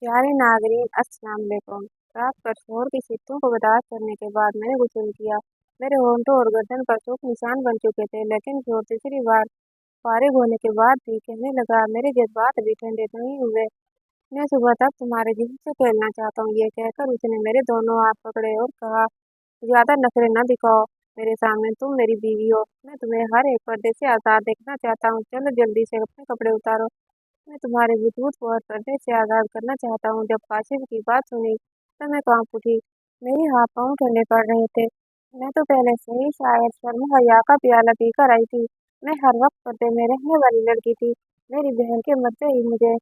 प्यारे नाज़रीन, अस्सलाम वालेकुम। रात पर शोर की चीखों को बर्दाश्त करने के बाद मैंने गुस्ल किया। मेरे होंठों और गर्दन पर सूख निशान बन चुके थे, लेकिन जो तीसरी बार फारिग होने के बाद भी कहने लगा, मेरे जज्बात अभी ठंडे नहीं हुए। मैं सुबह तक तुम्हारे जिस्म से खेलना चाहता हूँ। ये कहकर उसने मेरे दोनों हाथ पकड़े और कहा, ज्यादा नखरे न दिखाओ मेरे सामने, तुम मेरी बीवी हो। मैं तुम्हें हर एक पर्दे से आजाद देखना चाहता हूँ। चलो जल्दी से अपने कपड़े उतारो। मैं तुम्हारे वजूद को हर पर्दे से आजाद करना चाहता हूँ। जब काशिफ की बात सुनी तो मैं कांप उठी। मेरे हाथ पांव ठंडे पड़ रहे थे। मैं तो पहले से ही शायद शर्म हया का प्याला पीकर आई थी। मैं हर वक्त पर्दे में रहने वाली लड़की थी। मेरी बहन के मरते ही मुझे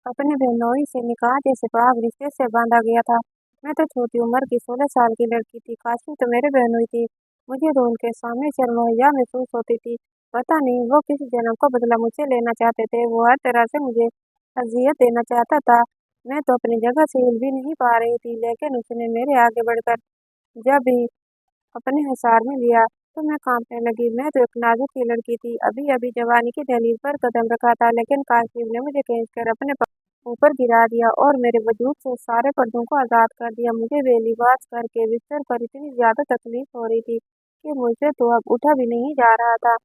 अपने बहनोई से निकाह जैसे पाक रिश्ते से बांधा गया था। मैं तो छोटी उम्र की 16 साल की लड़की थी। काशिफ तो मेरे बहनोई थी। मुझे तो उनके सामने शर्मोहिया महसूस होती थी। पता नहीं वो किस जन्म का बदला मुझसे लेना चाहते थे। वो हर तरह से मुझे अजियत देना चाहता था। मैं तो अपनी जगह से हिल भी नहीं पा रही थी, लेकिन उसने मेरे आगे बढ़कर जब भी अपने हिसार में लिया तो मैं कांपने लगी। मैं तो एक नाजुक सी लड़की थी, अभी अभी जवानी की दहलीज पर कदम रखा था, लेकिन काशिफ ने मुझे खींचकर अपने ऊपर गिरा दिया और मेरे वजूद से सारे पर्दों को आजाद कर दिया। मुझे बेलिबास करके बिस्तर पर इतनी ज्यादा तकलीफ हो रही थी कि मुझसे तो अब उठा भी नहीं जा रहा था।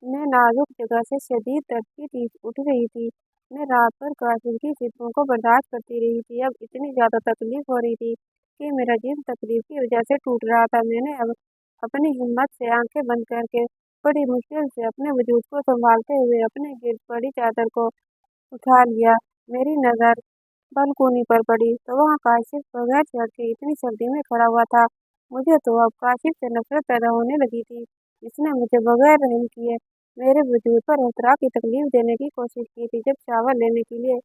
मैं नाजुक जगह से शदीद दर्द की चीख उठ रही थी। मैं रात भर काशिफ की चित्रों को बर्दाश्त करती रही थी। अब इतनी ज्यादा तकलीफ हो रही थी कि मेरा जिस्म तकलीफ की वजह से टूट रहा था। मैंने अब अपनी हिम्मत से आंखें बंद करके बड़ी मुश्किल से अपने वजूद को संभालते हुए अपने गिर्द पड़ी चादर को उठा लिया। मेरी नजर बालकोनी पर पड़ी तो वहाँ काशिफ बगैर शर्ट के इतनी सर्दी में खड़ा हुआ था। मुझे तो अब काशिफ से नफरत पैदा होने लगी थी। इसने मुझे बगैर रहम किए मेरे वजूद पर हर तरह की तकलीफ देने की कोशिश की थी। जब शावर लेने के लिए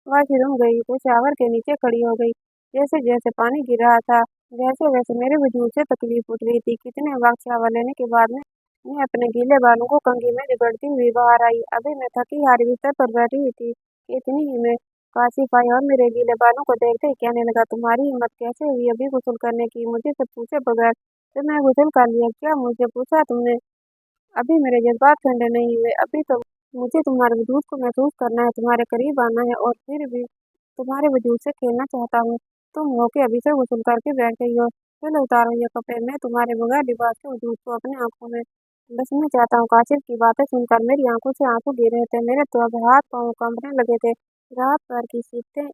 वॉशरूम गई तो शावर के नीचे खड़ी हो गई। जैसे जैसे पानी गिर रहा था, वैसे वैसे मेरे वजूद से तकलीफ उठ रही थी। कितने वक्त शावर लेने के बाद में मैं अपने गीले बालों को कंघी में रगड़ती हुई बाहर आई। अभी मैं थकी हारी बिस्तर पर बैठी हुई थी कि इतनी ही में काशिफ आई और मेरे गीले बालों को देखते ही कहने लगा, तुम्हारी हिम्मत कैसे हुई अभी गुस्ल करने की, मुझे सब पूछे बगैर तो मैं गुस्ल कर लिया क्या? मुझे पूछा तुमने? अभी मेरे जज्बात ठंडे नहीं हुए। अभी तो मुझे तुम्हारे वजूद को महसूस करना है, तुम्हारे करीब आना है और फिर भी तुम्हारे वजूद से खेलना चाहता हूँ। तुम हो के अभी से गुस्ल करके बैठ गई हो। चलो उतारो ये कपड़े। मैं तुम्हारे बगैर लिबास के वजूद को अपने आंखों में बसना चाहता हूँ। काशिफ की बातें सुनकर मेरी आंखों से आंसू गिर रहे थे। मेरे तो अब हाथ पांव कांपने लगे थे। रात भर की चीखें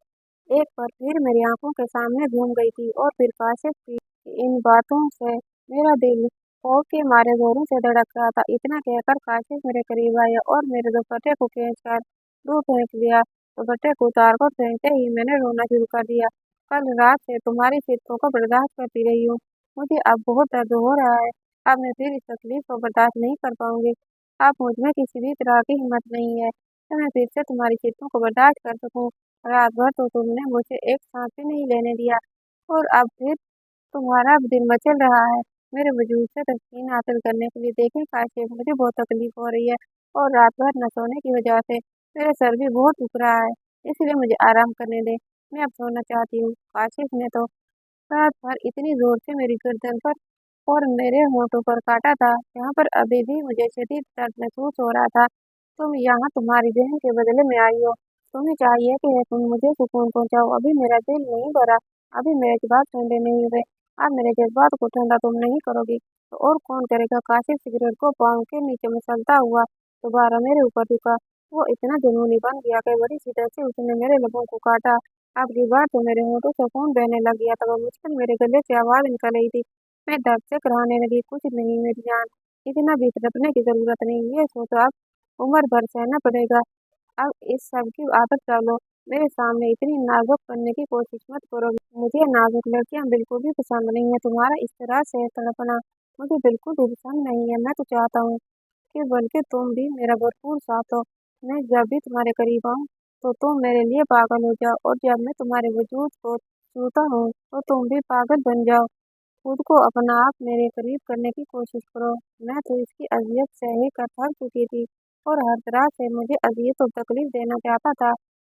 एक बार फिर मेरी आंखों के सामने घूम गई थी और फिर काशिफ की इन बातों से मेरा दिल खौफ के मारे जोरों से धड़क रहा था। इतना कहकर काशिफ मेरे करीब आया और मेरे दुपट्टे को खींचकर दूर फेंक दिया। दुपट्टे को उतार कर फेंकते ही मैंने रोना शुरू कर दिया। कल रात से तुम्हारी चित्तों को बर्दाश्त करती रही हूँ। मुझे अब बहुत दर्द हो रहा है। अब मैं फिर इस तकलीफ को बर्दाश्त नहीं कर पाऊंगी। अब मुझ में किसी भी तरह की हिम्मत नहीं है कि मैं फिर से तुम्हारी चित्तों को बर्दाश्त कर सकूं। रात भर तो तुमने मुझे एक सांस भी नहीं लेने दिया और अब फिर तुम्हारा अब दिन मचल रहा है मेरे वजूद से तस्कीन हासिल करने के लिए। देखें काशिफ, मुझे बहुत तकलीफ हो रही है और रात भर न सोने की वजह से मेरा सर भी बहुत दुख रहा है, इसलिए मुझे आराम करने दे। मैं अब सोना चाहती हूँ। काशिफ ने तो रात भर इतनी जोर से मेरी गर्दन पर और मेरे होठों पर काटा था, जहाँ पर अभी भी मुझे शदीद दर्द महसूस हो रहा था। तुम यहाँ तुम्हारी बहन के बदले में आई हो। तुम्हें चाहिए कि तुम मुझे सुकून पहुंचाओ। अभी मेरा दिल नहीं भरा, अभी मेरे जज्बात ठंडे नहीं हुए। अब मेरे जज्बात को ठंडा तुम नहीं करोगी तो और कौन करेगा? काशिफ सिगरेट को पाँव के नीचे मसलता हुआ दोबारा मेरे ऊपर झुका। वो इतना जुनूनी बन गया कि बड़ी शिद्दत से उसने मेरे लबों को काटा। अब की बार तो मेरे होठों से खून बहने लग गया था। वो मुश्किल मेरे गले से आवाज निकल रही थी। मैं दर्द से कराहने लगी, कुछ नहीं मेरी जान, इतना भी तड़पने की जरूरत नहीं। ये सोचो अब उम्र भर सहना पड़ेगा। अब इस सब की आदत डालो। मेरे सामने इतनी नाजुक बनने की कोशिश मत करो। मुझे नाजुक लड़कियां बिल्कुल भी पसंद नहीं है। तुम्हारा इस तरह से तड़पना मुझे बिल्कुल भी पसंद नहीं है। मैं तो चाहता हूँ कि बल्कि तुम भी मेरा भरपूर साथ हो। मैं जब भी तुम्हारे करीब आऊँ तो तुम मेरे लिए पागल हो जाओ और जब मैं तुम्हारे वजूद को छूता हूँ तो तुम भी पागल बन जाओ। खुद को अपना आप मेरे करीब करने की कोशिश करो। मैं तो इसकी अजियत सह कर थक चुकी थी और हर तरह से मुझे अजियत और तकलीफ देना चाहता था,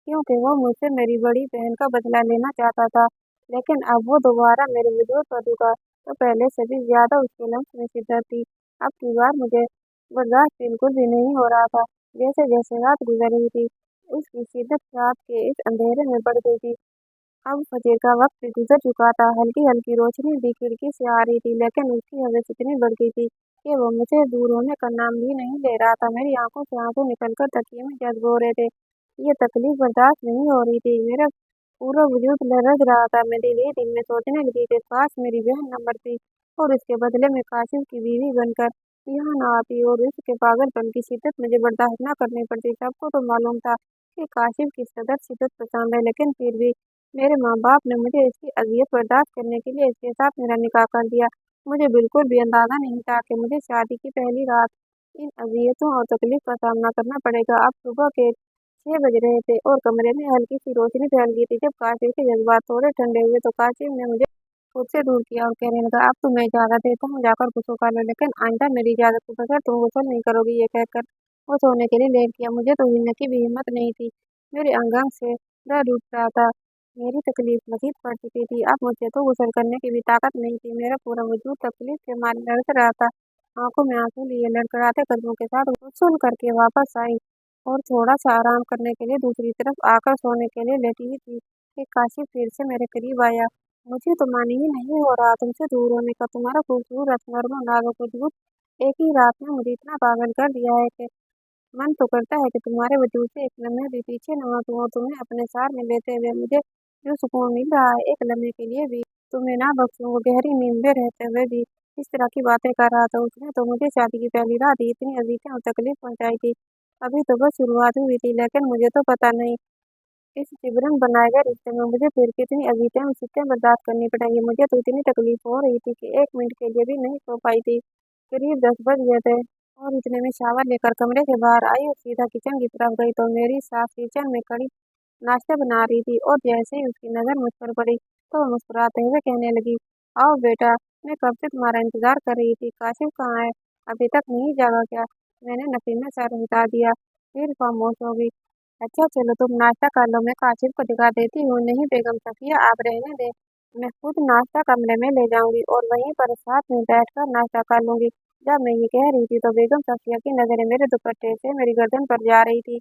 क्योंकि वो मुझसे मेरी बड़ी बहन का बदला लेना चाहता था। लेकिन अब वो दोबारा मेरे वजूद पर झुका तो पहले से भी ज्यादा उसके लम्स में शिद्दत थी। अब की बार मुझे बर्दाश्त बिल्कुल भी नहीं हो रहा था। जैसे जैसे रात गुजर रही थी उसकी शिद्दत रात के इस अंधेरे में बढ़ गई थी। अब फजर का वक्त गुजर चुका था। हल्की हल्की रोशनी भी खिड़की से आ रही थी, लेकिन उसकी हवस इतनी बढ़ गई थी कि वो मुझे दूर होने का नाम भी नहीं ले रहा था। मेरी आंखों से आंसू निकलकर तकिए में जज्ब हो रहे थे। ये तकलीफ बर्दाश्त नहीं हो रही थी। मेरा पूरा वजूद लरज रहा था। मैं दिल ही दिल में सोचने लगी कि काश मेरी बहन न मरती और उसके बदले में काशिफ की बीवी बनकर यहाँ न आती और उसके पागलपन की शिद्दत मुझे बर्दाश्त न करनी पड़ती। सबको तो मालूम था कि काशिफ किस कदर शिद्दत पसंद है, लेकिन फिर भी मेरे माँ-बाप ने मुझे इसकी अज़ियत बर्दाश्त करने के लिए इसके साथ मेरा निकाह कर दिया। मुझे बिल्कुल भी अंदाज़ा नहीं था कि मुझे शादी की पहली रात इन अज़ियतों और तकलीफ़ का सामना करना पड़ेगा। अब सुबह के 6 बज रहे थे और कमरे में हल्की-सी रोशनी फैल गई थी। जब काशिफ के जज़्बात थोड़े ठंडे हुए तो काशिफ ने मुझे खुद से दूर किया और कहने लगा, अब तुम्हें इजाज़त देता हूँ, जाकर गुस्ल कर लो, लेकिन आइंदा मेरी इजाज़त के बगैर तुम गुस्ल नहीं करोगी। ये कहकर वो सोने के लिए लेट गया। मुझे तो हिलने की भी हिम्मत नहीं थी। मेरे अंग-अंग से दर्द उठ रहा था। मेरी तकलीफ मज़ीद बढ़ चुकी थी। अब मुझे तो गुस्ल करने की भी ताकत नहीं थी। मेरा पूरा वजूद तकलीफ के मारे लड़ख रहा था। आंखों में आंसू लिए लड़खड़ाते कदमों के साथ गुस्ल करके वापस आई और थोड़ा-सा आराम करने के लिए दूसरी तरफ आकर सोने के लिए लेटी ही थी कि काशिफ फिर से मेरे करीब आया। मुझे तो मालूम ही नहीं हो रहा तुमसे दूर होने का। तुम्हारा खूबसूरत नर्म नाज़ुक वजूद एक ही रात में मुझे इतना पागल कर दिया है कि मन तो करता है कि तुम्हारे वजूद से एक लम्हे भी पीछे न हटूं और तुम्हें अपने साथ में लेते हुए मुझे जो सुकून मिल रहा है, एक लम्हे के लिए भी तुम्हें ना बख्शूं। वो गहरी नींद में रहते हुए भी इस तरह की बातें कर रहा था। उसने तो मुझे शादी की पहली रात ही इतनी अज़ियतें और तकलीफ पहुंचाई थी। अभी तो बस शुरुआत हुई थी, लेकिन मुझे तो पता नहीं इस चिबरन बनाए गए रिश्ते में मुझे फिर कितनी अज़ियतें मुसीबतें बर्दाश्त करनी पड़ेंगी। मुझे तो इतनी तकलीफ हो रही थी कि एक मिनट के लिए भी नहीं सो पाई थी। करीब 10 बज गए थे और इतने में शावर लेकर कमरे से बाहर आई और सीधा किचन की तरफ गई तो मेरी सास किचन में खड़ी नाश्ता बना रही थी और जैसे ही उसकी नज़र मुझ पर पड़ी तो वो मुस्कुराते हुए कहने लगी, आओ बेटा, मैं कब से तुम्हारा इंतजार कर रही थी। काशिफ कहाँ है? अभी तक नहीं जागा क्या? मैंने नफी में सर हिला दिया। फिर खामोश हो गई। अच्छा चलो तुम नाश्ता कर लो, मैं काशिफ को दिखा देती हूँ। नहीं बेगम सफिया, आप रहने दें, मैं खुद नाश्ता कमरे में ले जाऊंगी और वहीं पर साथ में बैठकर नाश्ता कर लूंगी। जब मैं ये कह रही थी तो बेगम सफिया की नजरें मेरे दुपट्टे से मेरी गर्दन पर जा रही थी।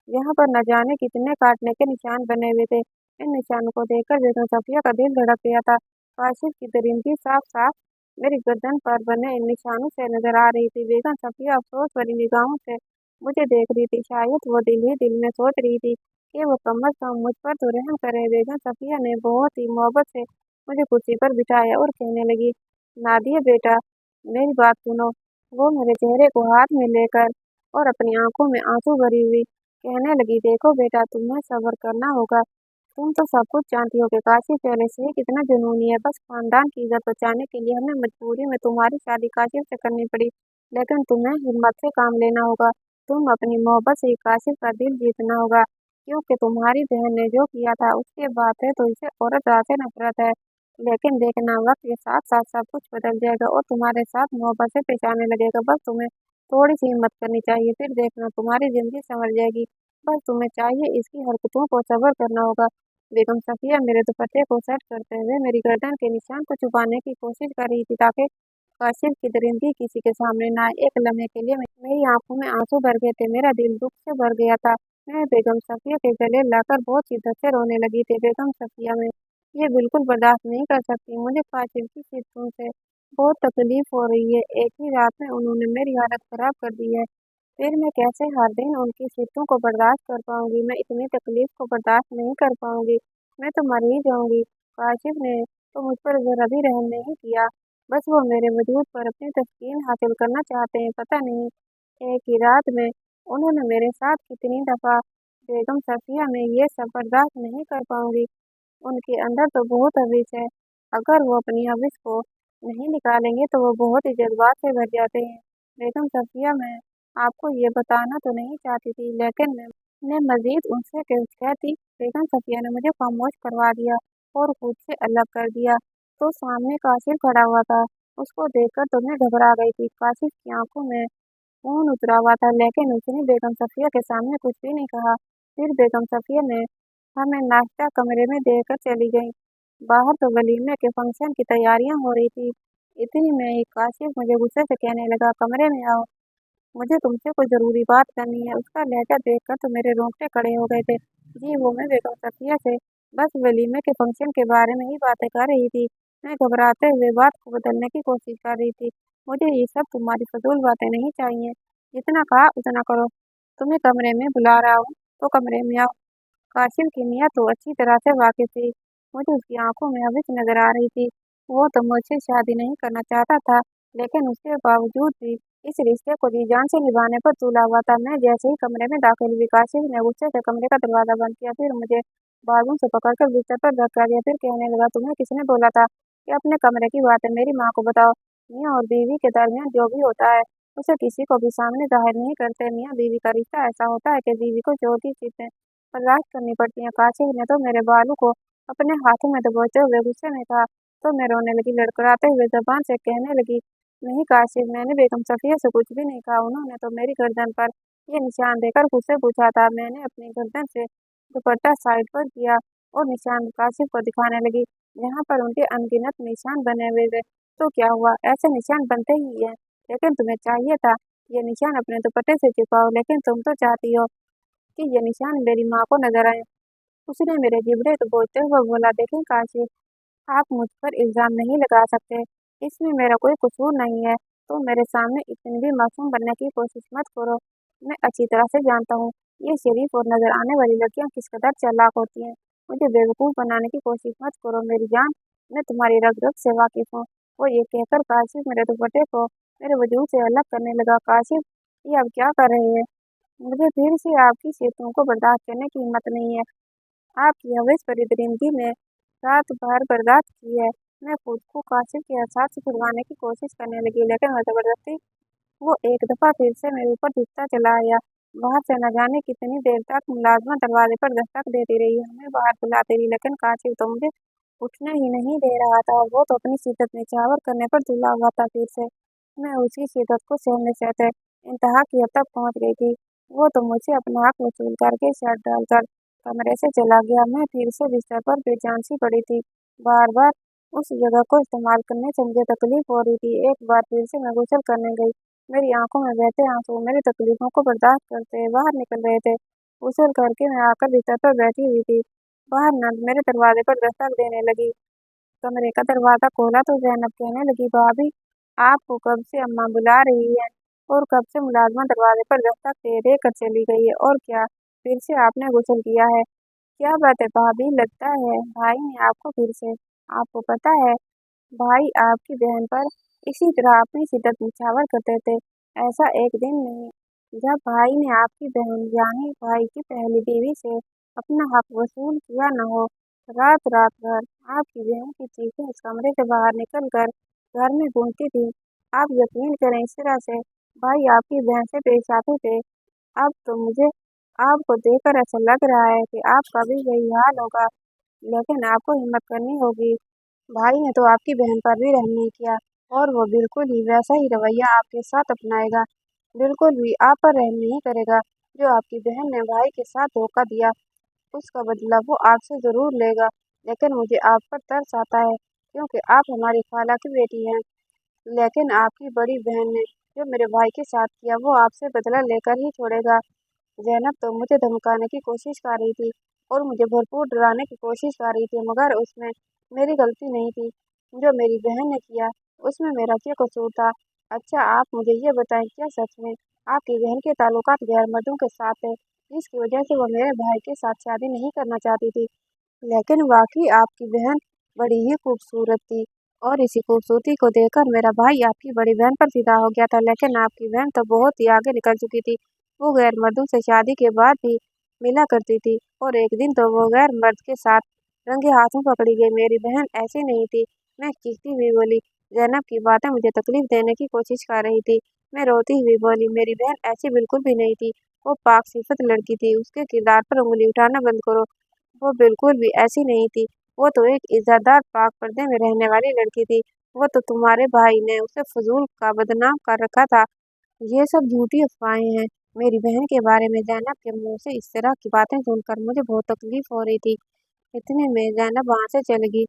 यहाँ पर न जाने कितने काटने के निशान बने हुए थे। इन निशानों को देखकर बेगम सफिया का दिल धड़क गया था। काशिफ की दरिंदी साफ साफ मेरी गर्दन पर बने इन निशानों से नजर आ रही थी। बेगम सफिया अफसोस भरी निगाहों से मुझे देख रही थी। शायद वो दिल ही दिल में सोच रही थी कि वो कम अज कम मुझ पर तो रहम करे। बेगम सफिया ने बहुत ही मोहब्बत से मुझे कुर्सी पर बिठाया और कहने लगी, नादिया बेटा, मेरी बात सुनो। वो मेरे चेहरे को हाथ में लेकर और अपनी आंखों में आंसू भरी हुई कहने लगी, देखो बेटा, तुम्हें सब्र करना होगा। तुम तो सब कुछ जानती हो कि काशिफ पहले से ही कितना जुनूनी है। बस खानदान की इज्जत बचाने के लिए हमें मजबूरी में तुम्हारी शादी काशिफ से करनी पड़ी, लेकिन तुम्हें हिम्मत से काम लेना होगा। तुम अपनी मोहब्बत से ही काशिफ का दिल जीतना होगा, क्योंकि तुम्हारी बहन ने जो किया था उसके बाद है तो इसे औरत रात से नफरत है। लेकिन देखना, वक्त के साथ साथ सब कुछ बदल जाएगा और तुम्हारे साथ मोहब्बत से पेश आने लगेगा। बस तुम्हें थोड़ी सी हिम्मत करनी चाहिए, फिर देखना तुम्हारी जिंदगी संवर जाएगी। बस तुम्हें चाहिए इसकी हरकतों को सब्र करना होगा। बेगम सफिया मेरे दुपट्टे को सेट करते हुए मेरी गर्दन के निशान को छुपाने की कोशिश कर रही थी ताकि काशिफ की दरिंदी किसी के सामने ना आए। एक लम्हे के लिए मेरी आंखों में आंसू भर गए थे। मेरा दिल दुख से भर गया था। मैं बेगम सफिया के गले लाकर बहुत शिद्दत से रोने लगी थी। बेगम सफिया, मैं ये बिल्कुल बर्दाश्त नहीं कर सकती। मुझे काशिफ की शिद्दतों से बहुत तकलीफ हो रही है। एक ही रात में उन्होंने मेरी हालत खराब कर दी है। फिर मैं कैसे हर दिन उनकी शिद्दतों को बर्दाश्त कर पाऊंगी? मैं इतनी तकलीफ को बर्दाश्त नहीं कर पाऊंगी। मैं तो मर ही जाऊंगी। काशिफ ने तो मुझ पर जरा भी रहम नहीं किया। बस वो मेरे वजूद पर अपनी तस्कीन हासिल करना चाहते हैं। पता नहीं एक ही रात में उन्होंने मेरे साथ कितनी दफा। बेगम सफिया, मैं ये सब बर्दाश्त नहीं कर पाऊंगी। उनके अंदर तो बहुत हविस है। अगर वो अपनी हविस को नहीं निकालेंगे तो वो बहुत ही जज्बात से भर जाते हैं। बेगम सफिया, मैं आपको ये बताना तो नहीं चाहती थी, लेकिन मैं मजीद उनसे कहती। बेगम सफिया ने मुझे खामोश करवा दिया और खुद से अलग कर दिया। तो सामने काशिफ खड़ा हुआ था। उसको देखकर तो मैं घबरा गई थी। काशिफ की आंखों में खून उतरा हुआ था, लेकिन उसने बेगम सफिया के सामने कुछ भी नहीं कहा। फिर बेगम सफिया ने हमें नाश्ता कमरे में देकर चली गई। बाहर तो वलीमे के फंक्शन की तैयारियां हो रही थी। इतनी में ही काशिफ मुझे गुस्से से कहने लगा, कमरे में आओ, मुझे तुमसे कोई जरूरी बात करनी है। उसका लहजा देखकर तो मेरे रोंगटे खड़े हो गए थे। जी वो मैं बेगम सफिया से बस वलीमे के फंक्शन के बारे में ही बातें कर रही थी। मैं घबराते हुए बात को बदलने की कोशिश कर रही थी। मुझे ये सब तुम्हारी फजूल बातें नहीं चाहिए। जितना कहा उतना करो। तुम्हें कमरे में बुला रहा हूँ तो कमरे में आओ। काशिम की नियत तो अच्छी तरह से वाकिफ थी। मुझे उसकी आंखों में अविच नजर आ रही थी। वो तो मुझसे शादी नहीं करना चाहता था, लेकिन उसके बावजूद भी इस रिश्ते को जी जान से निभाने पर तुला हुआ था। मैं जैसे ही कमरे में दाखिल हुई, काशिम ने गुस्से से कमरे का दरवाजा बंद किया, फिर मुझे बाजू से पकड़कर बिस्तर पर धक्का दिया। फिर कहने लगा, तुम्हें किसने बोला था कि अपने कमरे की बातें मेरी माँ को बताओ? मियाँ और बीवी के दरमियान जो भी होता है उसे किसी को भी सामने जाहिर नहीं करते। मियाँ बीवी का रिश्ता ऐसा होता है कि बीवी को जो भी चीजें बर्दाश्त करनी पड़ती हैं। काशिफ ने तो मेरे बालों को अपने हाथों में दबोचते हुए गुस्से में कहा, तो मैं रोने लगी। लड़खड़ाते हुए जबान से कहने लगी, नहीं काशिफ, मैंने बेगम सफिया से कुछ भी नहीं कहा। उन्होंने तो मेरी गर्दन पर ये निशान देकर मुझसे पूछा था। मैंने अपनी गर्दन से दुपट्टा साइड पर किया और निशान काशिफ को दिखाने लगी, जहाँ पर उनके अनगिनत निशान बने हुए थे। तो क्या हुआ, ऐसे निशान बनते ही हैं, लेकिन तुम्हें चाहिए था ये निशान अपने दुपट्टे से छुपाओ, लेकिन तुम तो चाहती हो कि ये निशान मेरी माँ को नजर आए। उसने मेरे जिब्रे को बोलते हुए बोला, देखें काशिफ, आप मुझ पर इल्जाम नहीं लगा सकते। इसमें मेरा कोई कसूर नहीं है। तो मेरे सामने इतनी भी मासूम बनने की कोशिश मत करो। मैं अच्छी तरह से जानता हूँ ये शरीफ और नजर आने वाली लड़कियां किस कदर चालाक होती हैं। मुझे बेवकूफ बनाने की कोशिश मत करो मेरी जान। मैं तुम्हारी रग रग से वाकिफ हूँ। वो ये कहकर काशिफ मेरे दुपट्टे को मेरे वजूद से अलग करने लगा। काशिफ, ये अब क्या कर रहे हैं? मुझे फिर से आपकी शेतुओं को बर्दाश्त करने की हिम्मत नहीं है। आपकी हवस भरी दरिंदगी में रात भर बर्दाश्त की है। मैं खुद को काशिफ के एहसास से छुड़वाने की कोशिश करने लगी, लेकिन वह जबरदस्ती वो एक दफा फिर से मेरे ऊपर झुकता चला आया। बाहर से न जाने कितनी देर तक मुलाजमा दरवाजे पर दस्तक देती रही, हमें बाहर बुलाती रही, लेकिन काशिफ तो मुझे उठने ही नहीं दे रहा था। वो तो अपनी शिद्दत निछावर करने पर तुला हुआ था। फिर से मैं उसकी शिद्दत को सहने सहते इंतहा की हद तक पहुंच गई थी। वो तो मुझे अपना हक वसूल करके शर्ट डालकर कमरे से चला गया। मैं फिर से बिस्तर पर बेजान सी पड़ी थी। बार बार उस जगह को इस्तेमाल करने से मुझे तकलीफ हो रही थी। एक बार फिर से मैं गुसल करने गई। मेरी आंखों में बहते आंसू मेरी तकलीफों को बर्दाश्त करते बाहर निकल रहे थे। गुसल करके मैं आकर बिस्तर पर बैठी हुई थी। बाहर नंद मेरे दरवाजे पर दस्तक देने लगी। कमरे का दरवाजा खोला तो जैनब कहने लगी, भाभी, आपको कब से अम्मा बुला रही है और कब से मुलाजमा दरवाजे पर दस्तक दे दे कर चली गई है, और क्या फिर से आपने गुस्ल किया है? क्या बात है भाभी, लगता है भाई ने आपको फिर से। आपको पता है भाई आपकी बहन पर इसी तरह अपनी शिद्दत निछावर करते थे। ऐसा एक दिन नहीं जब भाई ने आपकी बहन यानी भाई की पहली बीवी से अपना हक वसूल किया न हो। रात रात भर आपकी बहन की चीखें इस कमरे से बाहर निकल कर घर में गूंजती थी। आप यकीन करें, इस तरह से भाई आपकी बहन से पेश आते थे। अब तो मुझे आपको देखकर ऐसा लग रहा है कि आपका भी यही हाल होगा, लेकिन आपको हिम्मत करनी होगी। भाई ने तो आपकी बहन पर भी रहम नहीं किया, और वो बिल्कुल ही वैसा ही रवैया आपके साथ अपनाएगा। बिल्कुल भी आप पर रहम नहीं करेगा। जो आपकी बहन ने भाई के साथ धोखा दिया, उसका बदला वो आपसे जरूर लेगा। लेकिन मुझे आप पर तरस आता है, क्योंकि आप हमारी खाला की बेटी हैं। लेकिन आपकी बड़ी बहन ने जो मेरे भाई के साथ किया, वो आपसे बदला लेकर ही छोड़ेगा। ज़ैनब तो मुझे धमकाने की कोशिश कर रही थी और मुझे भरपूर डराने की कोशिश कर रही थी, मगर उसमें मेरी गलती नहीं थी। जो मेरी बहन ने किया उसमें मेरा क्या कसूर था? अच्छा, आप मुझे ये बताएं, क्या सच में आपकी बहन के ताल्लुकात गैर मर्दों के साथ है, जिसकी वजह से वो मेरे भाई के साथ शादी नहीं करना चाहती थी? लेकिन वाकई आपकी बहन बड़ी ही खूबसूरत थी, और इसी खूबसूरती को देखकर मेरा भाई आपकी बड़ी बहन पर फिदा हो गया था। लेकिन आपकी बहन तो बहुत ही आगे निकल चुकी थी। वो गैर मर्दों से शादी के बाद भी मिला करती थी, और एक दिन तो वो गैर मर्द के साथ रंगे हाथों पकड़ी गई। मेरी बहन ऐसी नहीं थी। मैं चीखती हुई बोली, जैनब की बातें मुझे तकलीफ देने की कोशिश कर रही थी। मैं रोती हुई बोली, मेरी बहन ऐसी बिल्कुल भी नहीं थी। वो पाक सिफत लड़की थी। उसके किरदार पर उंगली उठाना बंद करो। वो बिल्कुल भी ऐसी नहीं थी। वो तो एक इज़्ज़तदार पाक पर्दे में रहने वाली लड़की थी। वो तो तुम्हारे भाई ने उसे फजूल का बदनाम कर रखा था। ये सब झूठी अफवाहें हैं मेरी बहन के बारे में। ज़ैनब के मुंह से इस तरह की बातें सुनकर मुझे बहुत तकलीफ हो रही थी। इतने में ज़ैनब वहाँ से चली गई,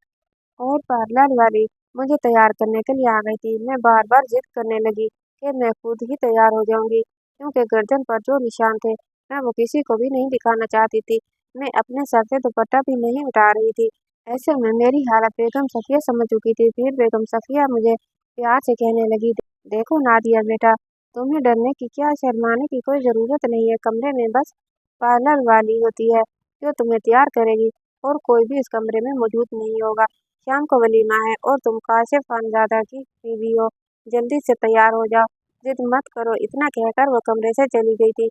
और पार्लर वाली मुझे तैयार करने के लिए आ गई थी। मैं बार बार जिद करने लगी कि मैं खुद ही तैयार हो जाऊंगी, क्योंकि गर्दन पर जो निशान थे मैं वो किसी को भी नहीं दिखाना चाहती थी। मैं अपने सर से दुपट्टा भी नहीं उठा रही थी। ऐसे में मेरी हालत बेगम सफिया समझ चुकी थी। फिर बेगम सफिया मुझे प्यार से कहने लगी, देखो नादिया बेटा, तुम्हें डरने की क्या, शर्माने की कोई जरूरत नहीं है। कमरे में बस पार्लर वाली होती है जो तुम्हें तैयार करेगी, और कोई भी इस कमरे में मौजूद नहीं होगा। शाम को वलीमा है और तुम काशिफ खानजादा की बीवी हो, जल्दी से तैयार हो जाओ, जिद मत करो। इतना कहकर वो कमरे से चली गई थी।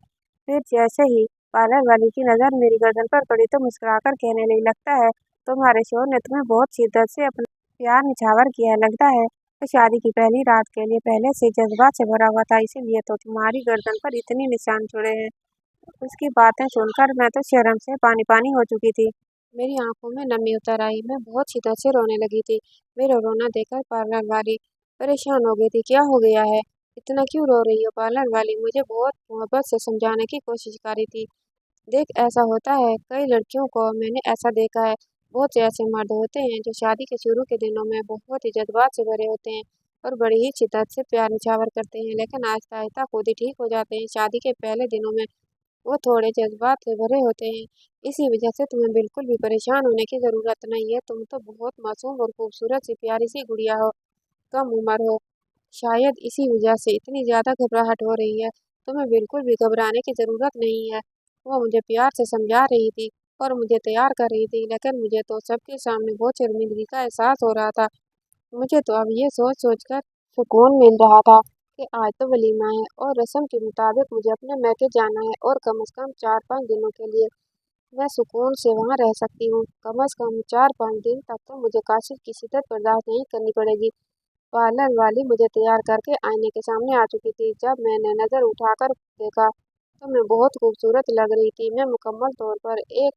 फिर जैसे ही पार्लर वाली की नज़र मेरी गर्दन पर पड़ी तो मुस्कुराकर कहने लगी, लगता है तुम्हारे शोहर ने तुम्हें बहुत शिद्दत से अपना प्यार निछावर किया है। लगता है तो शादी की पहली रात के लिए पहले से जज्बात से भरा हुआ था, इसीलिए तो तुम्हारी गर्दन पर इतने निशान जुड़े हैं। उसकी बातें सुनकर मैं तो शर्म से पानी पानी हो चुकी थी। मेरी आंखों में नमी उतर आई। मैं बहुत शिद्दत से रोने लगी थी। मेरा रोना देखकर पार्लर वाली परेशान हो गई थी। क्या हो गया है, इतना क्यों रो रही हो? पार्लर वाली मुझे बहुत मोहब्बत से समझाने की कोशिश कर रही थी। देख, ऐसा होता है, कई लड़कियों को मैंने ऐसा देखा है। बहुत से ऐसे मर्द होते हैं जो शादी के शुरू के दिनों में बहुत ही जज्बात से भरे होते हैं और बड़ी ही शिद्दत से प्यार निछावर करते हैं, लेकिन आहिस्ता आहिस्ता खुद ही ठीक हो जाते हैं। शादी के पहले दिनों में वो थोड़े जज्बात से भरे होते हैं। इसी वजह से तुम्हें बिल्कुल भी परेशान होने की ज़रूरत नहीं है। तुम तो बहुत मासूम और खूबसूरत सी प्यारी सी गुड़िया हो, कम उम्र हो। शायद इसी वजह से इतनी ज़्यादा घबराहट हो रही है। तुम्हें बिल्कुल भी घबराने की ज़रूरत नहीं है। वो मुझे प्यार से समझा रही थी और मुझे तैयार कर रही थी, लेकिन मुझे तो सबके सामने बहुत शर्मिंदगी का एहसास हो रहा था। मुझे तो अब ये सोच सोच कर सुकून मिल रहा था कि आज तो वलीमा है और रस्म के मुताबिक मुझे अपने मैके जाना है, और कम से कम 4-5 दिनों के लिए मैं सुकून से वहाँ रह सकती हूँ। कम से कम 4-5 दिन तक तो मुझे काशिफ की शिद्दत बर्दाश्त नहीं करनी पड़ेगी। पार्लर वाली मुझे तैयार करके आईने के सामने आ चुकी थी। जब मैंने नज़र उठाकर देखा तो मैं बहुत खूबसूरत लग रही थी। मैं मुकम्मल तौर पर एक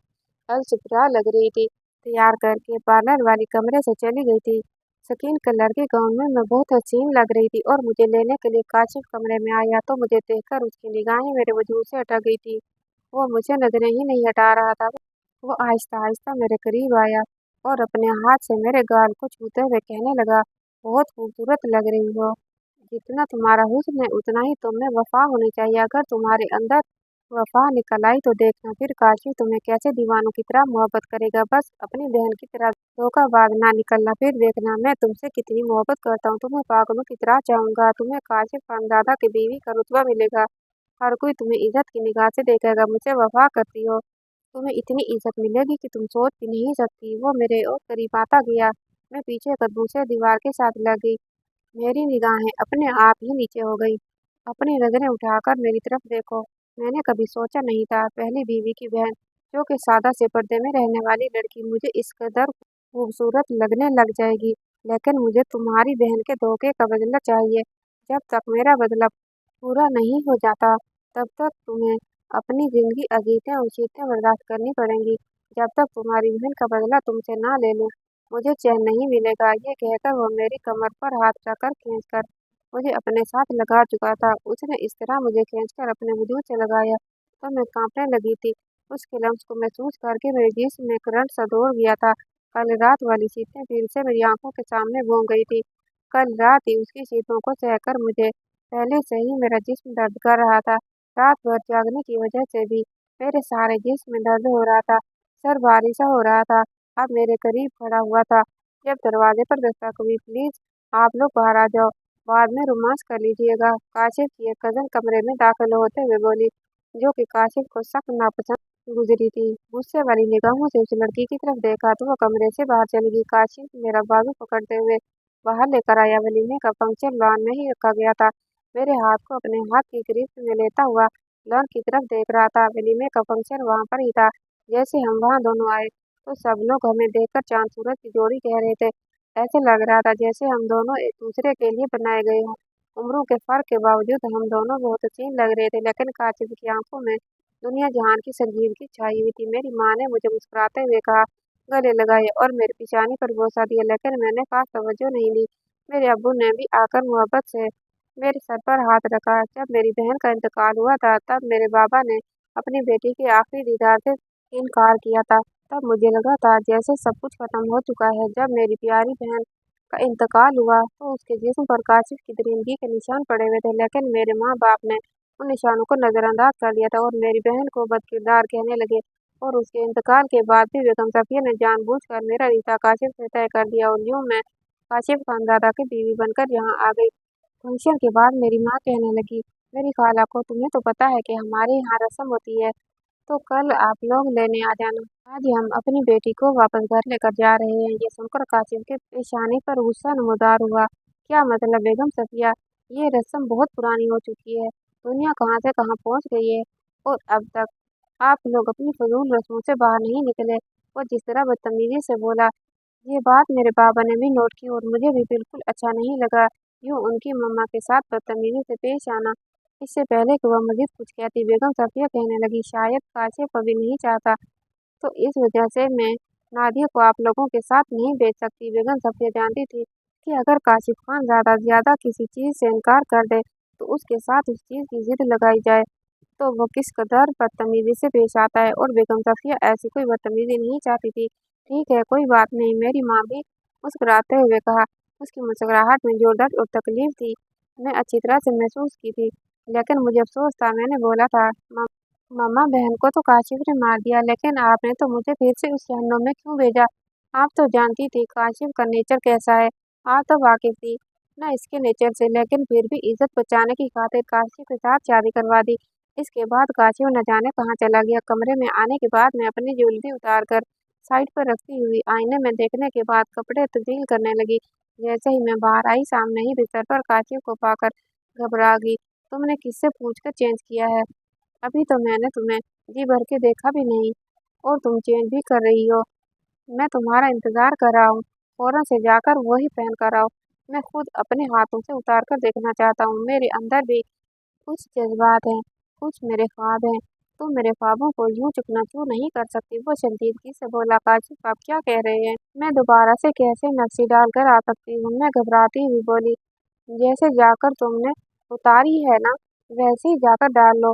अलसिपरा लग रही थी। तैयार करके पार्लर वाली कमरे से चली गई थी। स्किन कलर के गाउन में मैं बहुत हसीन लग रही थी और मुझे लेने के लिए काशिफ कमरे में आया तो मुझे देखकर उसकी निगाहें मेरे वजूद से अटक गई थी। वो मुझे नजरें ही नहीं हटा रहा था। वो आहिस्ता आहिस्ता मेरे करीब आया और अपने हाथ से मेरे गाल को छूते हुए कहने लगा, बहुत खूबसूरत लग रही हो। जितना तुम्हारा हुस्न है उतना ही तुम में वफा होनी चाहिए। अगर तुम्हारे अंदर वफा निकल आई तो देखना फिर काशी तुम्हें कैसे दीवानों की तरह मोहब्बत करेगा। बस अपनी बहन की तरह धोखाबाज ना निकलना, फिर देखना मैं तुमसे कितनी मोहब्बत करता हूँ। तुम्हें पागलों की तरह चाहूंगा। तुम्हें काशिफ खानदादा की बीवी का रुतबा मिलेगा। हर कोई तुम्हें इज्जत की निगाह से देखेगा। मुझे वफा करती हो, तुम्हें इतनी इज्जत मिलेगी कि तुम सोच भी नहीं सकती। वो मेरे और करीब आता गया। मैं पीछे कदमों से दीवार के साथ लग गई। मेरी निगाहें अपने आप ही नीचे हो गई। अपनी नजरें उठाकर मेरी तरफ देखो। मैंने कभी सोचा नहीं था पहली बीवी की बहन, जो कि सादा से पर्दे में रहने वाली लड़की, मुझे इस कदर खूबसूरत लगने लग जाएगी। लेकिन मुझे तुम्हारी बहन के धोखे का बदला चाहिए। जब तक मेरा बदला पूरा नहीं हो जाता तब तक तुम्हें अपनी जिंदगी अजीतें और चीतें बर्दाश्त करनी पड़ेंगी। जब तक तुम्हारी बहन का बदला तुमसे ना ले लूं मुझे चैन नहीं मिलेगा। ये कहकर वो मेरी कमर पर हाथ रखकर खींचकर मुझे अपने साथ लगा चुका था। उसने इस तरह मुझे खींचकर अपने वजूद से लगाया तो मैं कांपने लगी थी। उसके लम्स को महसूस करके मेरे जिस्म में करंट सा दौड़ गया था। कल रात वाली चीखें फिर से मेरी आंखों के सामने घूम गई थी। कल रात ही उसकी चीखों को सहकर मुझे पहले से ही मेरा जिस्म दर्द कर रहा था। रात भर जागने की वजह से भी मेरे सारे जिस्म में दर्द हो रहा था। सर भारी सा हो रहा था। अब मेरे करीब खड़ा हुआ था। जब दरवाजे पर दस्तक हुई, प्लीज आप लोग बाहर आ जाओ, बाद में रोमांस कर लीजिएगा, काशिफ की एक कजन कमरे में दाखिल होते हुए बोली, जो कि काशिफ को सख्त नापसंद गुजरी थी। गुस्से वाली निगाहों से उस लड़की की तरफ देखा तो वो कमरे से बाहर चली गई। काशिफ मेरा बाजू पकड़ते हुए बाहर लेकर आया। वलीमे का फंक्शन लॉन में ही रखा गया था। मेरे हाथ को अपने हाथ की गिरफ्त में लेता हुआ लॉन की तरफ देख रहा था। वलीमे का फंक्शन वहां पर ही था। जैसे हम वहां दोनों आए तो सब लोग हमें देखकर चांद सूरज की जोड़ी कह रहे थे। ऐसे लग रहा था जैसे हम दोनों एक दूसरे के लिए बनाए गए हों। उम्रों के फर्क के बावजूद हम दोनों बहुत हसीन लग रहे थे, लेकिन काशिफ की आंखों में दुनिया जहान की संजीदगी छाई हुई थी। मेरी माँ ने मुझे मुस्कुराते हुए कहा, गले लगाए और मेरे पिशानी पर बोसा दिया, लेकिन मैंने खास तवज्जो नहीं दी। मेरे अब्बू ने भी आकर मोहब्बत से मेरे सर पर हाथ रखा। जब मेरी बहन का इंतकाल हुआ था तब मेरे बाबा ने अपनी बेटी के आखिरी दीदार से इनकार किया था। तब मुझे लगा था जैसे सब कुछ खत्म हो चुका है। जब मेरी प्यारी बहन का इंतकाल हुआ तो उसके जिस्म पर काशिफ की दरिंदगी के निशान पड़े हुए थे, लेकिन मेरे माँ बाप ने उन निशानों को नजरअंदाज कर दिया था और मेरी बहन को बदकिरदार कहने लगे। और उसके इंतकाल के बाद भी बेगम सफिया ने जानबूझकर मेरा रिश्ता काशिफ से तय कर दिया और यूँ मैं काशिफ खानजादा की बीवी बनकर यहाँ आ गई। फंक्शन के बाद मेरी माँ कहने लगी, मेरी खाला को तुम्हें तो पता है कि हमारे यहाँ रस्म होती है, तो कल आप लोग लेने आ जाना। आज हम अपनी बेटी को वापस घर लेकर जा रहे हैं। ये सुनकर कासिम के पेशानी पर गुस्सा नमूदार हुआ। क्या मतलब बेगम सफिया, ये रस्म बहुत पुरानी हो चुकी है, दुनिया कहाँ से कहाँ पहुँच गई है और अब तक आप लोग अपनी फजूल रस्मों से बाहर नहीं निकले। वो जिस तरह बदतमीजी से बोला, ये बात मेरे बाबा ने भी नोट की और मुझे भी बिल्कुल अच्छा नहीं लगा। यूँ उनकी मम्मा के साथ बदतमीजी से पेश आना। इससे पहले कि वह मजीद कुछ कहती, बेगम सफिया कहने लगी, शायद काशिफ अभी नहीं चाहता, तो इस वजह से मैं नादिया को आप लोगों के साथ नहीं भेज सकती। बेगम सफिया जानती थी कि अगर काशिफ खान ज़्यादा किसी चीज़ से इनकार कर दे तो उसके साथ उस चीज़ की जिद लगाई जाए तो वो किस कदर बदतमीजी से पेश आता है, और बेगम सफिया ऐसी कोई बदतमीजी नहीं चाहती थी। ठीक है, कोई बात नहीं, मेरी माँ भी मुस्कुराते हुए कहा। उसकी मुस्कुराहट में जो दर्द और तकलीफ थी मैं अच्छी तरह से महसूस की थी, लेकिन मुझे अफसोस था। मैंने बोला था, मम्मा बहन को तो काशिफ ने मार दिया, लेकिन आपने तो मुझे फिर से उस जहन्नुम में क्यों भेजा? आप तो जानती थी काशिफ का नेचर कैसा है, आप तो वाकिफ थी ना इसके नेचर से, लेकिन फिर भी इज्जत बचाने की खातिर काशिफ के साथ शादी करवा दी। इसके बाद काशिफ न जाने कहाँ चला गया। कमरे में आने के बाद मैं अपनी ज्वेलरी उतार कर साइड पर रखती हुई आईने में देखने के बाद कपड़े तब्दील करने लगी। जैसे ही मैं बाहर आई, सामने ही बिस्तर पर काशिफ को पाकर घबरा गई। तुमने किससे पूछकर चेंज किया है? अभी तो मैंने तुम्हें जी भर के देखा भी नहीं और तुम चेंज भी कर रही हो। मैं तुम्हारा इंतजार कर रहा हूँ, फौरन से जाकर वही पहन कर आओ। मैं खुद अपने हाथों से उतार कर देखना चाहता हूँ। मेरे अंदर भी कुछ जज्बात हैं, कुछ मेरे ख्वाब हैं। तुम मेरे ख्वाबों को यूं चकनाचूर नहीं कर सकती। वो संजीदगी से बोला, काशिफ आप क्या कह रहे हैं? मैं दोबारा से कैसे नक्शी डालकर आ सकती हूँ? मैं घबराती हुई बोली, जैसे जाकर तुमने उतारी है ना, वैसे ही जाकर डाल लो।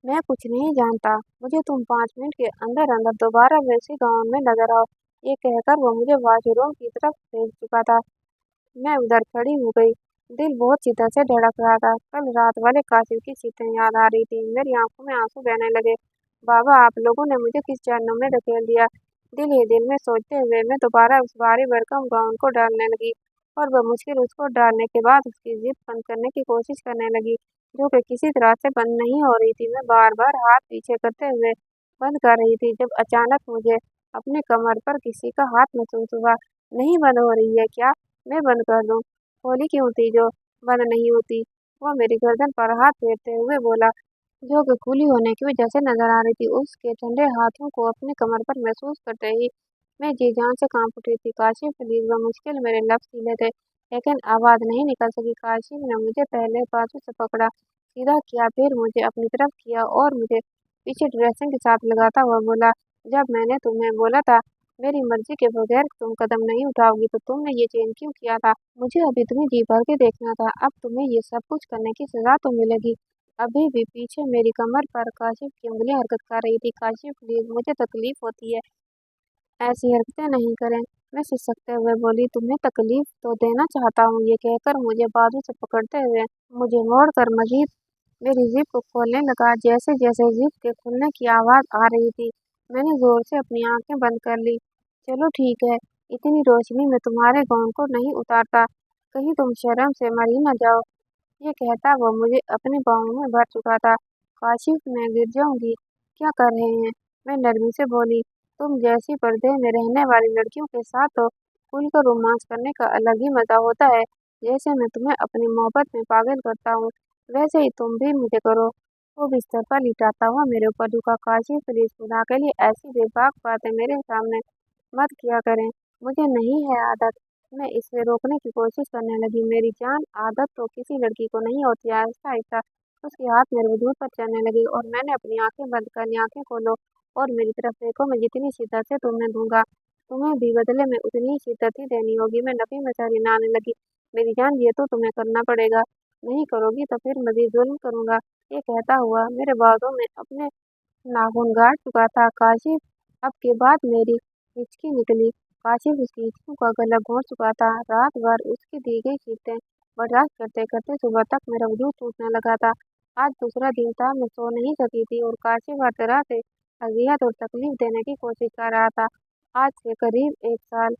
मैं कुछ नहीं जानता, मुझे तुम 5 मिनट के अंदर अंदर दोबारा वैसे गांव में नजर आओ। ये कहकर वो मुझे वॉशरूम की तरफ भेज चुका था। मैं उधर खड़ी हो गई, दिल बहुत शिद्दत से धड़क रहा था। कल रात वाले कासिम की चीखें याद आ रही थी। मेरी आंखों में आंसू बहने लगे। बाबा, आप लोगों ने मुझे किस जहन्नुम में धकेल दिया? दिल ही दिल में सोचते हुए मैं दोबारा उस भारी भरकम गाउन को डालने लगी और बमुश्किल उसको डालने के बाद उसकी जिद बंद करने की कोशिश करने लगी, जो कि किसी तरह से बंद नहीं हो रही थी। मैं बार बार हाथ पीछे करते हुए बंद कर रही थी, जब अचानक मुझे अपने कमर पर किसी का हाथ महसूस हुआ। नहीं बंद हो रही है क्या? मैं बंद कर दूं? खोली क्यों थी जो बंद नहीं होती? वो मेरी गर्दन पर हाथ फेरते हुए बोला, जो कि खुली होने की वजह से नजर आ रही थी। उसके ठंडे हाथों को अपने कमर पर महसूस करते ही मैं जी जान से कांप उठी थी। काशिफ प्लीज, मुश्किल मेरे लफ्ज सीधे थे, लेकिन आवाज नहीं निकल सकी। काशिफ ने मुझे पहले बाजू से पकड़ा, सीधा किया, फिर मुझे अपनी तरफ किया और मुझे पीछे ड्रेसिंग के साथ लगाता हुआ बोला, जब मैंने तुम्हें बोला था मेरी मर्जी के बगैर तुम कदम नहीं उठाओगी, तो तुमने ये चेंज क्यों किया था? मुझे अभी तुम्हें जी भर के देखना था, अब तुम्हें ये सब कुछ करने की सजा तो मिलेगी। अभी भी पीछे मेरी कमर पर काशिफ की उंगलियां हरकत कर रही थी। काशिफ प्लीज, मुझे तकलीफ होती है, ऐसी हरकतें नहीं करें। मैं सिसकते हुए बोली, तुम्हें तकलीफ तो देना चाहता हूँ? ये कहकर मुझे बाजू से पकड़ते हुए मुझे मोड़ कर मजीद मेरी जिप को खोलने लगा। जैसे जैसे जिप के खुलने की आवाज आ रही थी, मैंने जोर से अपनी आंखें बंद कर ली। चलो ठीक है, इतनी रोशनी में तुम्हारे गाउन को नहीं उतारता, कहीं तुम शर्म से मर ही न जाओ। ये कहता वो मुझे अपने बाहों में भर चुका था। काशिफ, मैं गिर जाऊंगी, क्या कर रहे हैं? मैं नरमी से बोली, तुम जैसी पर्दे में रहने वाली लड़कियों के साथ तो खुलकर रोमांस करने का अलग ही मजा होता है। जैसे मैं तुम्हें अपनी मोहब्बत में पागल करता हूँ, वैसे ही तुम भी मुझे करो। वो बिस्तर पर लिटाता हुआ मेरे ऊपर झुका। काशिफ प्लीज, खुदा के लिए ऐसी बेबाक बातें मेरे सामने मत किया करें, मुझे नहीं है आदत। मैं इसे रोकने की कोशिश करने लगी। मेरी जान, आदत तो किसी लड़की को नहीं होती। आहिस्ता आहिस्ता उसके हाथ मेरे वजूद पर चलने लगे और मैंने अपनी आंखें बंद कर ली। आंखें खोलो और मेरी तरफ देखो, मैं जितनी शिद्दत से तुम्हें दूंगा, तुम्हें भी बदले में उतनी ही शिद्दत ही देनी होगी। मैं नफी में सहनाने लगी, मेरी जान, ये तो तुम्हें करना पड़ेगा, नहीं करोगी तो फिर मजीद जुल्म करूंगा। ये कहता हुआ मेरे बाजू में अपने नाखून गाड़ चुका था। काशिफ, अब के बाद मेरी हिचकी निकली। काशिफ उसकी हिचकियों का गला घोंट चुका था। रात भर उसकी दी गई चीखें बर्दाश्त करते करते सुबह तक मेरा वजूद टूटने लगा था। आज दूसरा दिन था, मैं सो नहीं सकी थी और काशिफ हर तरह से अजियत और तकलीफ देने की कोशिश कर रहा था। आज से करीब 1 साल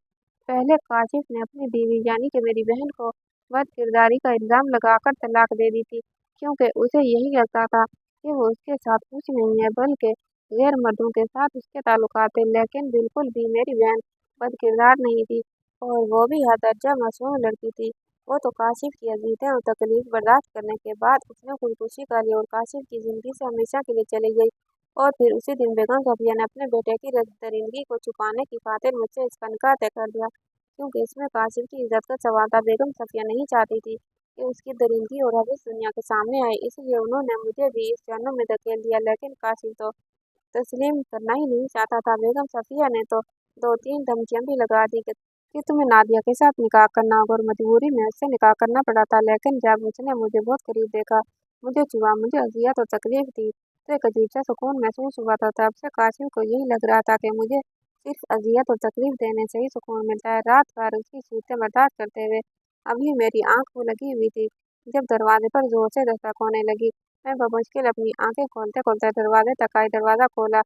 पहले काशिफ ने अपनी बीवी यानी कि मेरी बहन को बदकिरदारी का इल्जाम लगाकर तलाक दे दी थी, क्योंकि उसे यही लगता था कि वो उसके साथ कुछ नहीं है बल्कि गैर मर्दों के साथ उसके ताल्लुकात थे। लेकिन बिल्कुल भी मेरी बहन बदकिरदार नहीं थी और वो भी हद दर्जा मासूम लड़की थी। वो तो काशिफ की अजीयतें और तकलीफ बर्दाश्त करने के बाद उसने खुदकुशी कर ली और काशिफ की जिंदगी से हमेशा के लिए चली गई। और फिर उसी दिन बेगम सफिया ने अपने बेटे की दरिंदगी को छुपाने की खातिर मुझसे इसका निकाह तय कर दिया, क्योंकि इसमें काशिफ की इज्जत का सवाल था। बेगम सफिया नहीं चाहती थी कि उसकी दरिंदगी और हवस दुनिया के सामने आए, इसलिए उन्होंने मुझे भी इस जहन्नुम में धकेल दिया। लेकिन काशिफ तो तस्लीम करना ही नहीं चाहता था। बेगम सफिया ने तो 2-3 धमकियां भी लगा दी कि तुम्हें नादिया के साथ निकाह करना होगा, और मजबूरी में उससे निकाह करना पड़ा था। लेकिन जब उसने मुझे बहुत करीब देखा, मुझे छुआ, मुझे अजियत और तकलीफ दी, तो एक अजीब सा सुकून महसूस हुआ था। तब से काशिफ को यही लग रहा था कि मुझे सिर्फ अजियत और तकलीफ देने से ही सुकून मिलता है। रात भर उसकी चीखें बर्दाश्त करते हुए अभी मेरी आंख वो लगी हुई थी। जब दरवाजे पर जोर से दस्तक होने लगी, मैं बमुश्किल अपनी आंखें खोलते खोलते दरवाजे तक आई। दरवाजा खोला,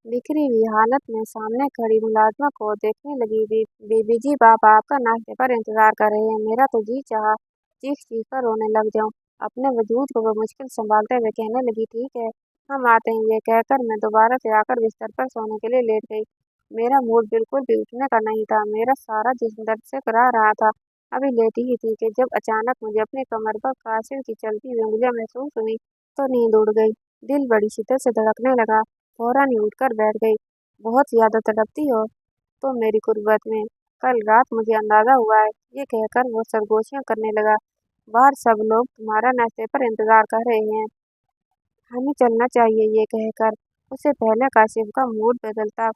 बिखरी हुई हालत में सामने खड़ी मुलाजिमा को देखने लगी। बीबी जी, बाप आपका नाश्ते पर इंतजार कर रहे हैं। मेरा तो जी चाहा चीख चीख कर रोने लग जाऊं। अपने वजूद को वो मुश्किल संभालते हुए कहने लगी, ठीक है, हम आते हैं। ये कहकर मैं दोबारा से आकर बिस्तर पर सोने के लिए लेट गई। मेरा मूड बिल्कुल भी उठने का नहीं था। मेरा सारा जिस्म दर्द से करा रहा था। अभी लेटी ही थी कि जब अचानक मुझे अपने कमर पर कासिम की चलती हुई उंगलियां महसूस हुई, तो नींद उड़ गई। दिल बड़ी शिद्दत से धड़कने लगा। फौरन ही उठकर बैठ गई। बहुत ज्यादा तड़पती हो तो मेरी कुर्बत में, कल रात मुझे अंदाजा हुआ है। ये कहकर वो सरगोशियां करने लगा। बाहर सब लोग तुम्हारा नाश्ते पर इंतजार कर रहे हैं, हमें चलना चाहिए। ये कहकर उससे पहले काशिफ का मूड बदलता,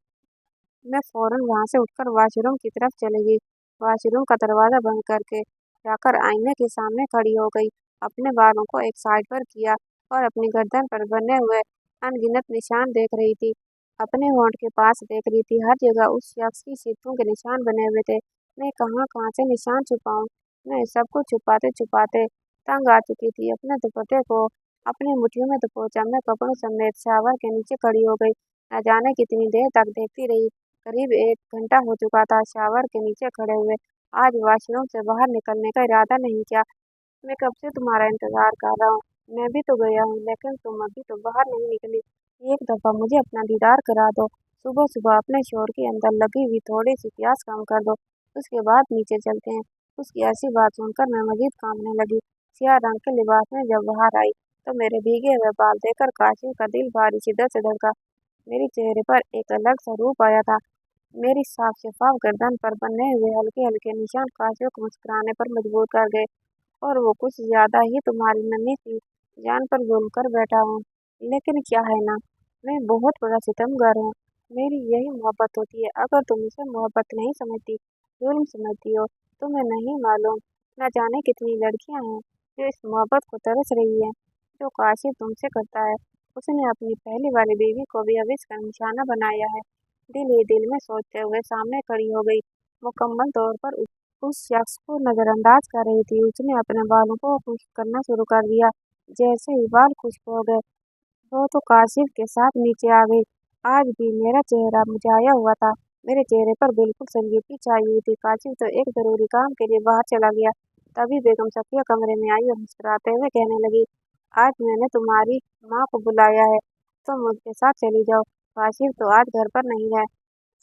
मैं फौरन वहां से उठकर वॉशरूम की तरफ चली गई। वॉशरूम का दरवाजा बंद करके जाकर आईने के सामने खड़ी हो गई। अपने बालों को एक साइड पर किया और अपनी गर्दन पर बने हुए अनगिनत निशान देख रही थी। अपने होंठ के पास देख रही थी, हर जगह उस शख्स की सीटों के निशान बने हुए थे। मैं कहाँ कहाँ से निशान छुपाऊं। मैं सब कुछ छुपाते छुपाते तंग आ चुकी थी। अपने दुपट्टे को अपनी मुट्ठियों में दबोचा, मैं कपड़ों समेत शावर के नीचे खड़ी हो गई। न जाने कितनी देर तक देखती रही। करीब 1 घंटा हो चुका था शावर के नीचे खड़े हुए। आज वॉशरूम से बाहर निकलने का इरादा नहीं किया। मैं कब से तुम्हारा इंतजार कर रहा हूँ। मैं भी तो गया हूँ, लेकिन तुम अभी तो बाहर नहीं निकली। एक दफा मुझे अपना दीदार करा दो। सुबह सुबह अपने शोर के अंदर लगी हुई थोड़ी सी प्यास कम कर दो, उसके बाद नीचे चलते हैं। उसकी ऐसी बात सुनकर मैं मजीद कांपने लगी। सियाह रंग के लिबास में जब बाहर आई, तो मेरे भीगे हुए बाल देखकर काशिम का दिल भारी शिद्दत से धड़का। मेरे चेहरे पर एक अलग सा रूप आया था। मेरी साफ शफाफ गर्दन पर बने हुए हल्के हल्के निशान काशिफ को मुस्कुराने पर मजबूर कर गए। और वो कुछ ज्यादा ही तुम्हारी नन्ही सी जान पर जुल्म कर बैठा हूँ। लेकिन क्या है ना, मैं बहुत बड़ा सितमगर हूँ। मेरी यही मोहब्बत होती है। अगर तुम इसे मोहब्बत नहीं समझती, जुल्म समझती हो, तुम्हें नहीं मालूम न जाने कितनी लड़कियां हैं जो इस मोहब्बत को तरस रही है जो काशिफ तुमसे करता है। उसने अपनी पहली वाली बीवी को भी अब इसका निशाना बनाया है। दिल ही दिल में सोचते हुए सामने खड़ी हो गई। मुकम्मल तौर पर उस शख्स को नजरअंदाज कर रही थी। उसने अपने बालों को खुश्क करना शुरू कर दिया। जैसे ही बाल खुश्क हो गए, वो तो काशिफ के साथ नीचे आ गई। आज भी मेरा चेहरा मुरझाया हुआ था। मेरे चेहरे पर बिल्कुल संजीदगी छाई हुई थी। काशिफ तो एक जरूरी काम के लिए बाहर चला गया। तभी बेगम सफिया कमरे में आई और मुस्कुराते हुए कहने लगी, आज मैंने तुम्हारी माँ को बुलाया है, तुम उनके साथ चली जाओ। काशिफ तो आज घर पर नहीं है,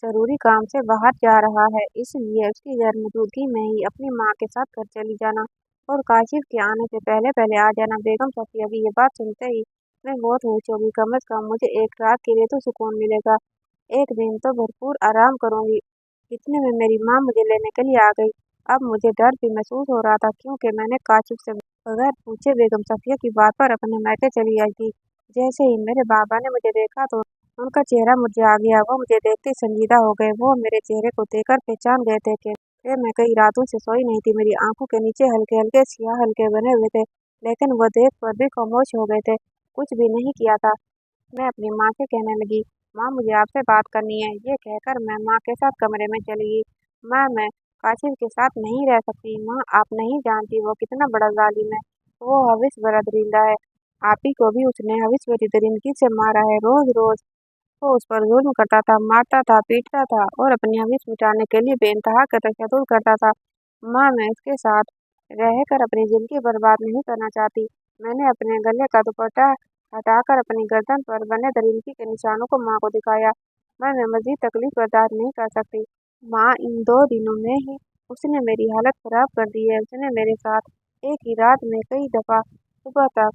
जरूरी काम से बाहर जा रहा है, इसलिए उसकी गैर मौजूदगी में ही अपनी माँ के साथ घर चली जाना और काशिफ के आने से पहले पहले आ जाना। बेगम सफिया की ये बात सुनते ही मैं बहुत खुश होगी। कम से कम मुझे एक रात के लिए तो सुकून मिलेगा। एक दिन तो भरपूर आराम करूंगी। इतने में मेरी माँ मुझे लेने के लिए आ गई। अब मुझे डर भी महसूस हो रहा था, क्योंकि मैंने काशिफ से बगैर पूछे बेगम सफिया की बात पर अपने मायके चली आई थी। जैसे ही मेरे बाबा ने मुझे देखा, तो उनका चेहरा मुझे आ गया। वो मुझे देखते ही संजीदा हो गए। वो मेरे चेहरे को देखकर पहचान गए थे कि मैं कई रातों से सोई नहीं थी। मेरी आंखों के नीचे हल्के हल्के सियाह हल्के बने हुए थे, लेकिन वो देख कर भी खामोश हो गए थे। कुछ भी नहीं किया था। मैं अपनी माँ से कहने लगी, माँ मुझे आपसे बात करनी है। ये कहकर मैं माँ के साथ कमरे में चली गई। माँ, मैं काशिफ के साथ नहीं रह सकती। माँ, आप नहीं जानती वो कितना बड़ा जालिम है। वो हविस भरा दरिंदा है। आप ही को भी उसने हविस भरी दरिंदगी से मारा है। रोज रोज वो उस पर जुल्म करता था, मारता था, पीटता था और अपनी हविस मिटाने के लिए बेइंतहा तशद्दुद करता था। माँ, मैं इसके साथ रहकर अपनी जिंदगी बर्बाद नहीं करना चाहती। मैंने अपने गले का दुपट्टा हटाकर अपनी गर्दन पर बने दरिंदगी के निशानों को माँ को दिखाया। मैं मजीद तकलीफ बर्दाश्त नहीं कर सकती। माँ, इन 2 दिनों में ही उसने मेरी हालत खराब कर दी है। उसने मेरे साथ एक ही रात में कई दफा सुबह तक।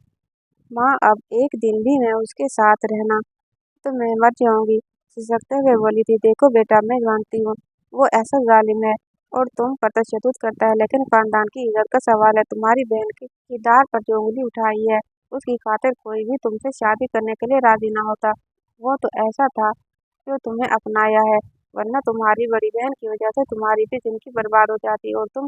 माँ, अब एक दिन भी मैं उसके साथ रहना तो मैं मर जाऊंगी। सिसकते हुए बोली थी, देखो बेटा, मैं जानती हूँ वो ऐसा जालिम है और तुम पर तशद्दुद करता है, लेकिन खानदान की इज्जत का सवाल है। तुम्हारी बहन की दाढ़ पर जो उंगली उठाई है, उसकी खातिर कोई भी तुमसे शादी करने के लिए राजी ना होता। वो तो ऐसा था जो तुम्हें अपनाया है, वरना तुम्हारी बड़ी बहन की वजह से तुम्हारी भी जिंदगी बर्बाद हो जाती और तुम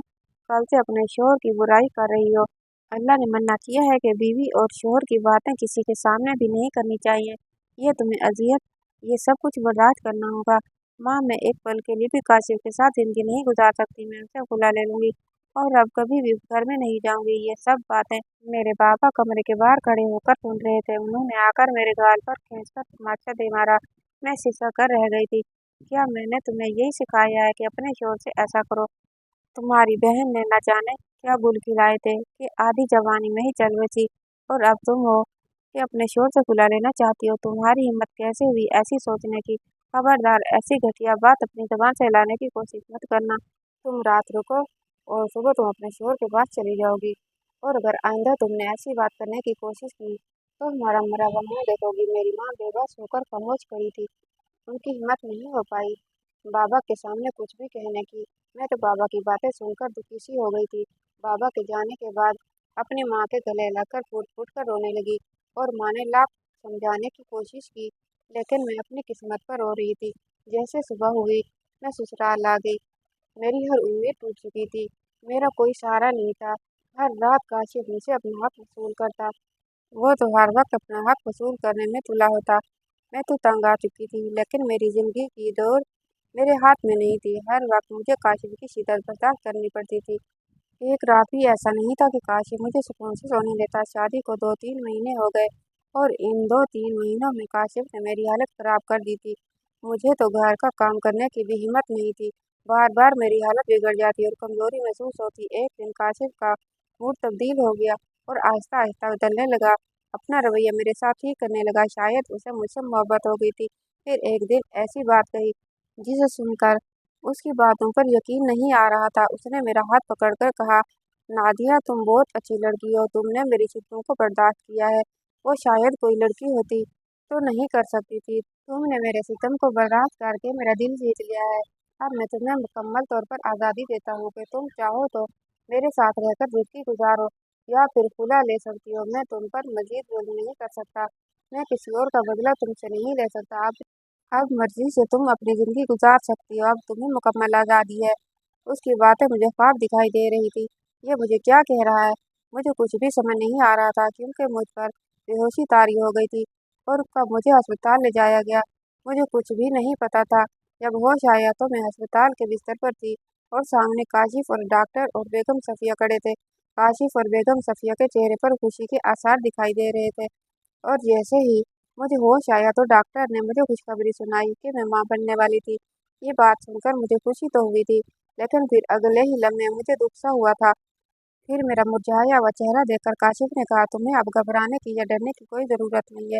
कल से अपने शोहर की बुराई कर रही हो। अल्लाह ने मन्ना किया है कि बीवी और शोहर की बातें किसी के सामने भी नहीं करनी चाहिए। ये तुम्हें अजियत, ये सब कुछ बर्दाश्त करना होगा। माँ, मैं एक पल के लिए भी काशिफ के साथ जिंदगी नहीं गुजार सकती। मैं उसे बुला ले लूंगी और अब कभी भी घर में नहीं जाऊंगी। ये सब बातें मेरे पापा कमरे के बाहर खड़े होकर सुन रहे थे। उन्होंने आकर मेरे गाल पर खींचकर तमाचा दे मारा। मैं सिसक कर रह गई थी। क्या मैंने तुम्हें यही सिखाया है कि अपने शोर से ऐसा करो? तुम्हारी बहन ने न जाने क्या गुल खिलाए थे कि आधी जवानी में ही चल बसी और अब तुम हो कि अपने शोर से बुला लेना चाहती हो। तुम्हारी हिम्मत कैसे हुई ऐसी सोचने की? खबरदार, ऐसी घटिया बात अपनी जबान से लाने की कोशिश मत करना। तुम रात रुको और सुबह तुम अपने शोहर के पास चली जाओगी। और अगर आइंदा तुमने ऐसी बात करने की कोशिश की तो हमारा मरा हुआ मुंह देखोगी। मेरी माँ बेबस होकर खामोश पड़ी थी। उनकी हिम्मत नहीं हो पाई बाबा के सामने कुछ भी कहने की। मैं तो बाबा की बातें सुनकर दुखी सी हो गई थी। बाबा के जाने के बाद अपनी माँ के गले लगकर फूट फूट कर रोने लगी और माँ ने लाख समझाने की कोशिश की, लेकिन मैं अपनी किस्मत पर रो रही थी। जैसे सुबह हुई, मैं ससुराल आ गई। मेरी हर उम्मीद टूट चुकी थी। मेरा कोई सहारा नहीं था। हर रात काशिफ मुझसे अपना हक वसूल करता। वो तो हर वक्त अपना हक वसूल करने में तुला होता। मैं तो तंग आ चुकी थी, लेकिन मेरी जिंदगी की दौर मेरे हाथ में नहीं थी। हर वक्त मुझे काशिफ की शिद्दत बर्दाश्त करनी पड़ती थी। एक रात भी ऐसा नहीं था कि काशिफ मुझे सुकून से सोने देता। शादी को 2-3 महीने हो गए और इन 2-3 महीनों में काशिफ ने मेरी हालत खराब कर दी थी। मुझे तो घर का काम करने की भी हिम्मत नहीं थी। बार बार मेरी हालत बिगड़ जाती और कमजोरी महसूस होती। एक दिन काशिफ का मूड तब्दील हो गया और आहिस्ता आहिस्ता बदलने लगा। अपना रवैया मेरे साथ ठीक करने लगा। शायद उसे मुझसे मोहब्बत हो गई थी। फिर एक दिन ऐसी बात कही जिसे सुनकर उसकी बातों पर यकीन नहीं आ रहा था। उसने मेरा हाथ पकड़कर कहा, नादिया, तुम बहुत अच्छी लड़की हो। तुमने मेरी शिद्दतों को बर्दाश्त किया है। वो शायद कोई लड़की होती तो नहीं कर सकती थी। तुमने मेरे सितम को बर्दाश्त करके मेरा दिल जीत लिया है। अब मैं तुम्हें मुकम्मल तौर पर आज़ादी देता हूँ कि तुम चाहो तो मेरे साथ रहकर जिंदगी गुजारो या फिर खुला ले सकती हो। मैं तुम पर मजीद जुल्म नहीं कर सकता। मैं किसी और का बदला तुमसे नहीं ले सकता। अब मर्जी से तुम अपनी जिंदगी गुजार सकती हो। अब तुम्हें मुकम्मल आज़ादी है। उसकी बातें मुझे ख्वाब दिखाई दे रही थी। ये मुझे क्या कह रहा है? मुझे कुछ भी समझ नहीं आ रहा था, क्योंकि मुझ पर बेहोशी तारी हो गई थी और कब मुझे अस्पताल ले जाया गया मुझे कुछ भी नहीं पता था। जब होश आया तो मैं अस्पताल के बिस्तर पर थी और सामने काशिफ और डॉक्टर और बेगम सफिया खड़े थे। काशिफ और बेगम सफिया के चेहरे पर खुशी के आसार दिखाई दे रहे थे और जैसे ही मुझे होश आया तो डॉक्टर ने मुझे खुशखबरी सुनाई कि मैं मां बनने वाली थी। ये बात सुनकर मुझे खुशी तो हुई थी, लेकिन फिर अगले ही लम्हे मुझे दुख सा हुआ था। फिर मेरा मुरझाया हुआ चेहरा देखकर काशिफ ने कहा, तुम्हें अब घबराने की या डरने की कोई ज़रूरत नहीं है।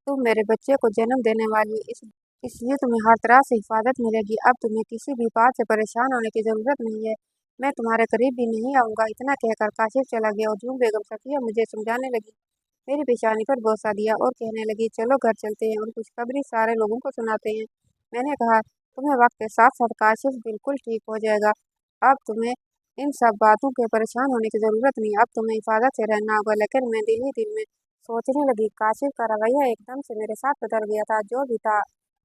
तुम मेरे बच्चे को जन्म देने वाली हो, इसलिए तुम्हें हर तरह से हिफाजत मिलेगी। अब तुम्हें किसी भी बात से परेशान होने की ज़रूरत नहीं है। मैं तुम्हारे करीब भी नहीं आऊँगा। इतना कहकर काशिफ चला गया और जून बेगम सफिया मुझे समझाने लगी। मेरी पेशानी पर बोसा दिया और कहने लगी, चलो घर चलते हैं और खुशखबरी सारे लोगों को सुनाते हैं। मैंने कहा, तुम्हें वक्त के साथ साथ काशिफ बिल्कुल ठीक हो जाएगा। अब तुम्हें इन सब बातों के परेशान होने की ज़रूरत नहीं। अब तुम्हें हिफाजत से रहना होगा। लेकिन मैं दिल ही दिल में सोचने लगी, काशिफ का रवैया एकदम से मेरे साथ बदल गया था। जो भी था,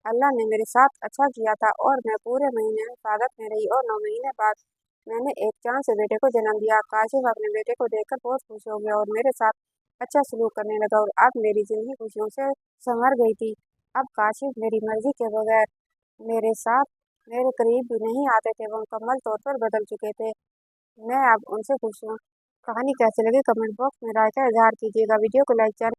अल्लाह ने मेरे साथ अच्छा किया था और मैं पूरे महीने हिफाजत में रही और 9 महीने बाद मैंने एक चांद से बेटे को जन्म दिया। काशिफ अपने बेटे को देखकर बहुत खुश हो गया और मेरे साथ अच्छा सलूक करने लगा और अब मेरी जिंदगी खुशियों से संवर गई थी। अब काशिफ मेरी मर्जी के बगैर मेरे साथ मेरे करीब भी नहीं आते थे। वो मुकम्मल तौर पर बदल चुके थे। मैं अब उनसे खुश हूँ। कहानी कैसी लगी कमेंट बॉक्स में राय का इजहार कीजिएगा। वीडियो को लाइक